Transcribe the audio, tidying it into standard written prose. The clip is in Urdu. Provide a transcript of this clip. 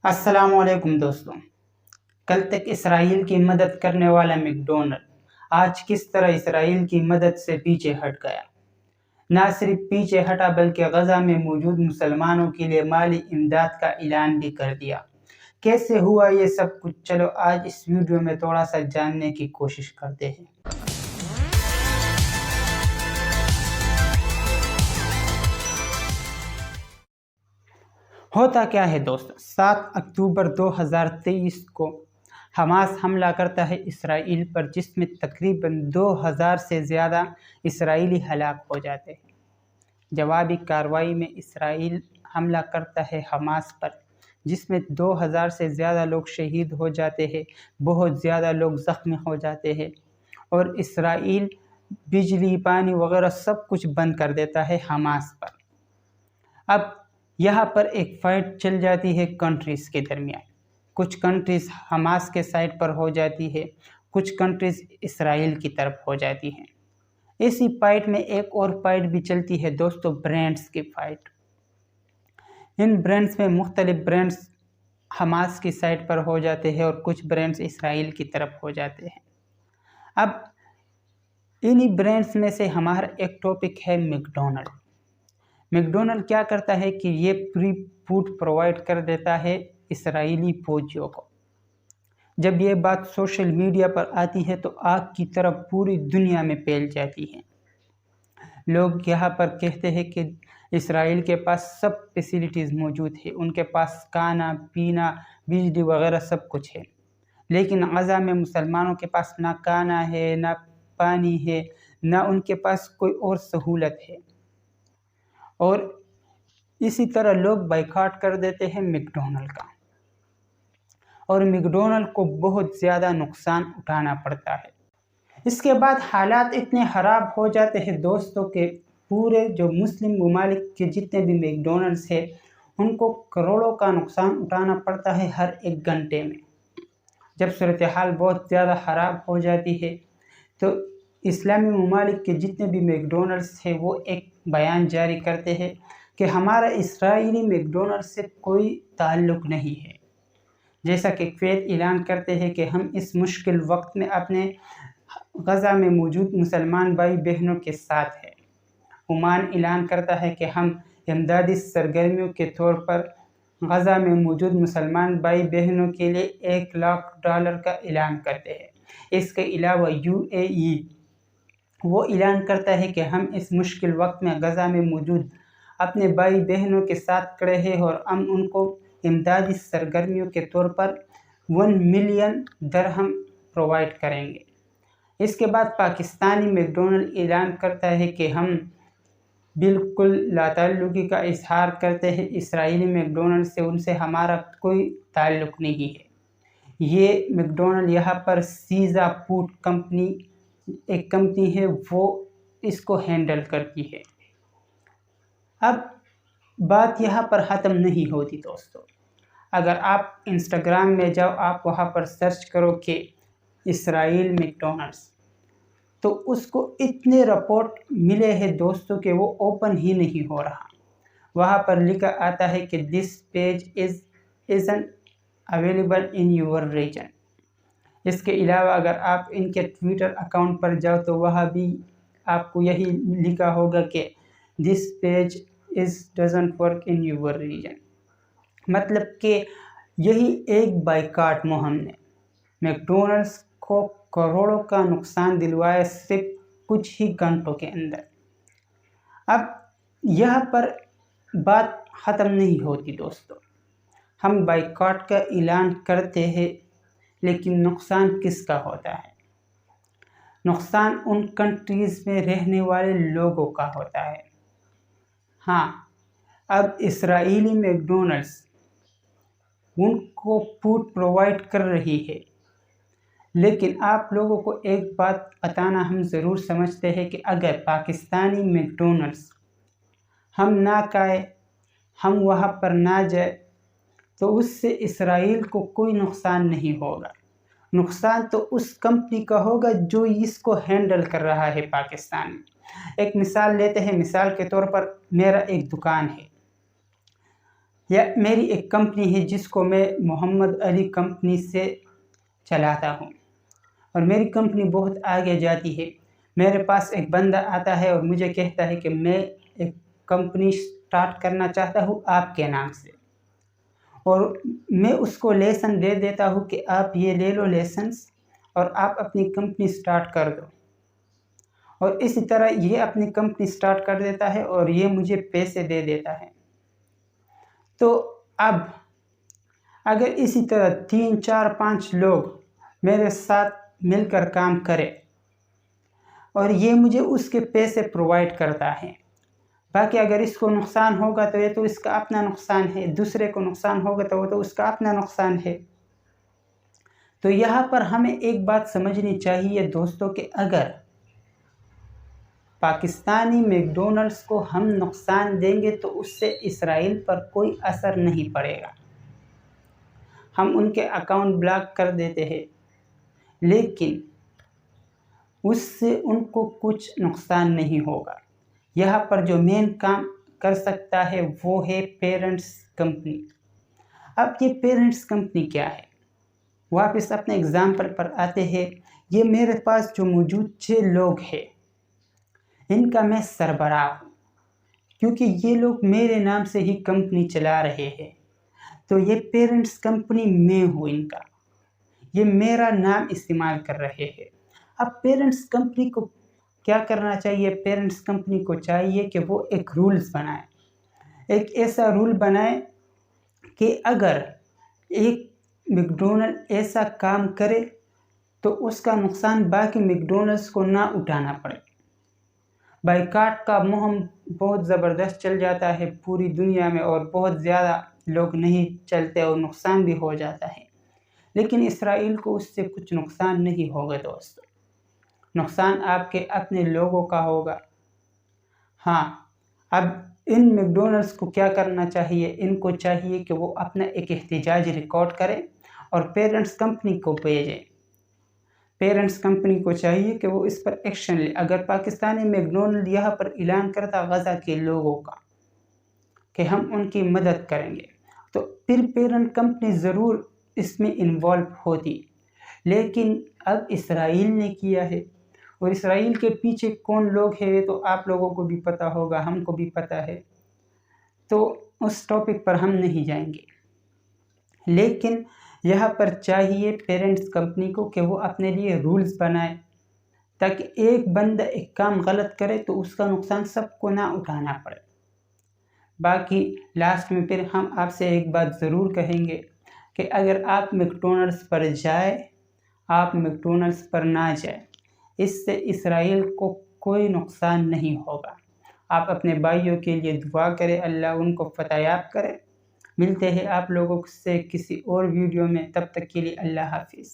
السلام علیکم دوستوں، کل تک اسرائیل کی مدد کرنے والا میکڈونلڈ آج کس طرح اسرائیل کی مدد سے پیچھے ہٹ گیا۔ نہ صرف پیچھے ہٹا بلکہ غزہ میں موجود مسلمانوں کے لیے مالی امداد کا اعلان بھی کر دیا۔ کیسے ہوا یہ سب کچھ؟ چلو آج اس ویڈیو میں تھوڑا سا جاننے کی کوشش کرتے ہیں۔ ہوتا کیا ہے دوستوں، 7 اکتوبر 2023 کو حماس حملہ کرتا ہے اسرائیل پر، جس میں تقریباً 2000 سے زیادہ اسرائیلی ہلاک ہو جاتے ہیں۔ جوابی کارروائی میں اسرائیل حملہ کرتا ہے حماس پر، جس میں 2000 سے زیادہ لوگ شہید ہو جاتے ہیں، بہت زیادہ لوگ زخمی ہو جاتے ہیں، اور اسرائیل بجلی، پانی وغیرہ سب کچھ بند کر دیتا ہے حماس پر۔ اب یہاں پر ایک فائٹ چل جاتی ہے کنٹریز کے درمیان، کچھ کنٹریز حماس کے سائڈ پر ہو جاتی ہے، کچھ کنٹریز اسرائیل کی طرف ہو جاتی ہیں۔ اسی فائٹ میں ایک اور فائٹ بھی چلتی ہے دوستوں، برانڈز کی فائٹ۔ ان برانڈز میں مختلف برانڈز حماس کی سائڈ پر ہو جاتے ہیں اور کچھ برانڈز اسرائیل کی طرف ہو جاتے ہیں۔ اب انہی برانڈز میں سے ہمارا ایک ٹاپک ہے میکڈونلڈ۔ میکڈونلڈ کیا کرتا ہے کہ یہ فری فوڈ پرووائڈ کر دیتا ہے اسرائیلی فوجیوں کو۔ جب یہ بات سوشل میڈیا پر آتی ہے تو آگ کی طرح پوری دنیا میں پھیل جاتی ہے۔ لوگ یہاں پر کہتے ہیں کہ اسرائیل کے پاس سب فیسلٹیز موجود ہے، ان کے پاس کھانا پینا بجلی وغیرہ سب کچھ ہے، لیکن غزہ میں مسلمانوں کے پاس نہ کھانا ہے، نہ پانی ہے، نہ ان کے پاس کوئی اور سہولت ہے۔ اور اسی طرح لوگ بائیکاٹ کر دیتے ہیں میکڈونلڈ کا، اور میکڈونلڈ کو بہت زیادہ نقصان اٹھانا پڑتا ہے۔ اس کے بعد حالات اتنے خراب ہو جاتے ہیں دوستوں کہ پورے جو مسلم ممالک کے جتنے بھی میکڈونلڈز ہیں ان کو کروڑوں کا نقصان اٹھانا پڑتا ہے ہر ایک گھنٹے میں۔ جب صورتحال بہت زیادہ خراب ہو جاتی ہے تو اسلامی ممالک کے جتنے بھی میکڈونلڈز ہیں وہ ایک بیان جاری کرتے ہیں کہ ہمارا اسرائیلی میکڈونلڈ سے کوئی تعلق نہیں ہے۔ جیسا کہ کویت اعلان کرتے ہیں کہ ہم اس مشکل وقت میں اپنے غزہ میں موجود مسلمان بھائی بہنوں کے ساتھ ہیں۔ عمان اعلان کرتا ہے کہ ہم امدادی سرگرمیوں کے طور پر غزہ میں موجود مسلمان بھائی بہنوں کے لیے $1,00,000 کا اعلان کرتے ہیں۔ اس کے علاوہ UAE وہ اعلان کرتا ہے کہ ہم اس مشکل وقت میں غزہ میں موجود اپنے بھائی بہنوں کے ساتھ کھڑے ہیں اور ہم ان کو امدادی سرگرمیوں کے طور پر $1 ملین پرووائڈ کریں گے۔ اس کے بعد پاکستانی میکڈونلڈ اعلان کرتا ہے کہ ہم بالکل لا تعلقی کا اظہار کرتے ہیں اسرائیلی میکڈونلڈ سے، ان سے ہمارا کوئی تعلق نہیں ہے۔ یہ میکڈونلڈ یہاں پر سیزا فوڈ کمپنی ایک کمپنی ہے، وہ اس کو ہینڈل کرتی ہے۔ اب بات یہاں پر ختم نہیں ہوتی دوستو، اگر آپ انسٹاگرام میں جاؤ، آپ وہاں پر سرچ کرو کہ اسرائیل میکڈونلڈز، تو اس کو اتنے رپورٹ ملے ہیں دوستو کہ وہ اوپن ہی نہیں ہو رہا۔ وہاں پر لکھا آتا ہے کہ this page isn't available in your region۔ اس کے علاوہ اگر آپ ان کے ٹویٹر اکاؤنٹ پر جاؤ تو وہاں بھی آپ کو یہی لکھا ہوگا کہ this page doesn't work in your region۔ مطلب کہ یہی ایک بائیکاٹ مہم نے میکڈونلڈز کو کروڑوں کا نقصان دلوایا صرف کچھ ہی گھنٹوں کے اندر۔ اب یہاں پر بات ختم نہیں ہوتی دوستو، ہم بائیکاٹ کا اعلان کرتے ہیں لیکن نقصان کس کا ہوتا ہے؟ نقصان ان کنٹریز میں رہنے والے لوگوں کا ہوتا ہے۔ ہاں، اب اسرائیلی میکڈونلڈز ان کو فوڈ پرووائڈ کر رہی ہے، لیکن آپ لوگوں کو ایک بات بتانا ہم ضرور سمجھتے ہیں کہ اگر پاکستانی میکڈونلڈز ہم نہ کھائیں، ہم وہاں پر نہ جائیں، تو اس سے اسرائیل کو کوئی نقصان نہیں ہوگا۔ نقصان تو اس کمپنی کا ہوگا جو اس کو ہینڈل کر رہا ہے پاکستان میں۔ ایک مثال لیتے ہیں، مثال کے طور پر میرا ایک دکان ہے، یا میری ایک کمپنی ہے جس کو میں محمد علی کمپنی سے چلاتا ہوں اور میری کمپنی بہت آگے جاتی ہے، میرے پاس ایک بندہ آتا ہے اور مجھے کہتا ہے کہ میں ایک کمپنی سٹارٹ کرنا چاہتا ہوں آپ کے نام سے، اور میں اس کو لیسن دے دیتا ہوں کہ آپ یہ لے لو لیسنس اور آپ اپنی کمپنی سٹارٹ کر دو، اور اسی طرح یہ اپنی کمپنی سٹارٹ کر دیتا ہے اور یہ مجھے پیسے دے دیتا ہے۔ تو اب اگر اسی طرح 3 4 5 لوگ میرے ساتھ مل کر کام کرے اور یہ مجھے اس کے پیسے پرووائڈ کرتا ہے، باقی اگر اس کو نقصان ہوگا تو یہ تو اس کا اپنا نقصان ہے، دوسرے کو نقصان ہوگا تو وہ تو اس کا اپنا نقصان ہے۔ تو یہاں پر ہمیں ایک بات سمجھنی چاہیے دوستوں کہ اگر پاکستانی میک ڈونلڈس کو ہم نقصان دیں گے تو اس سے اسرائیل پر کوئی اثر نہیں پڑے گا، ہم ان کے اکاؤنٹ بلاک کر دیتے ہیں، لیکن اس سے ان کو کچھ نقصان نہیں ہوگا۔ یہاں پر جو مین کام کر سکتا ہے وہ ہے پیرنٹس کمپنی۔ اب یہ پیرنٹس کمپنی کیا ہے؟ واپس اپنے اگزامپل پر آتے ہیں۔ یہ میرے پاس جو موجود 6 لوگ ہیں ان کا میں سربراہ ہوں، کیونکہ یہ لوگ میرے نام سے ہی کمپنی چلا رہے ہیں، تو یہ پیرنٹس کمپنی میں ہوں ان کا، یہ میرا نام استعمال کر رہے ہیں۔ اب پیرنٹس کمپنی کو کیا کرنا چاہیے؟ پیرنٹس کمپنی کو چاہیے کہ وہ ایک رولز بنائے، ایک ایسا رول بنائے کہ اگر ایک میک ڈونلڈ ایسا کام کرے تو اس کا نقصان باقی میک ڈونلڈس کو نہ اٹھانا پڑے۔ بائیکاٹ کا مہم بہت زبردست چل جاتا ہے پوری دنیا میں اور بہت زیادہ لوگ نہیں چلتے اور نقصان بھی ہو جاتا ہے، لیکن اسرائیل کو اس سے کچھ نقصان نہیں ہوگا دوستو، نقصان آپ کے اپنے لوگوں کا ہوگا۔ ہاں، اب ان میک ڈونلڈس کو کیا کرنا چاہیے؟ ان کو چاہیے کہ وہ اپنا ایک احتجاج ریکارڈ کریں اور پیرنٹس کمپنی کو بھیجیں۔ پیرنٹس کمپنی کو چاہیے کہ وہ اس پر ایکشن لے۔ اگر پاکستانی میک ڈونلڈ یہاں پر اعلان کرتا غزہ کے لوگوں کا کہ ہم ان کی مدد کریں گے تو پھر پیرنٹ کمپنی ضرور اس میں انوالو ہوتی، لیکن اب اسرائیل نے کیا ہے، اور اسرائیل کے پیچھے کون لوگ ہیں تو آپ لوگوں کو بھی پتہ ہوگا، ہم کو بھی پتہ ہے، تو اس ٹاپک پر ہم نہیں جائیں گے۔ لیکن یہاں پر چاہیے پیرنٹس کمپنی کو کہ وہ اپنے لیے رولز بنائے تاکہ ایک بندہ ایک کام غلط کرے تو اس کا نقصان سب کو نہ اٹھانا پڑے۔ باقی لاسٹ میں پھر ہم آپ سے ایک بات ضرور کہیں گے کہ اگر آپ میک ڈونلڈس پر جائیں، آپ میک ڈونلڈس پر نہ جائیں، اس سے اسرائیل کو کوئی نقصان نہیں ہوگا۔ آپ اپنے بھائیوں کے لیے دعا کریں، اللہ ان کو فتح یاب کرے۔ ملتے ہیں آپ لوگوں سے کسی اور ویڈیو میں، تب تک کے لیے اللہ حافظ۔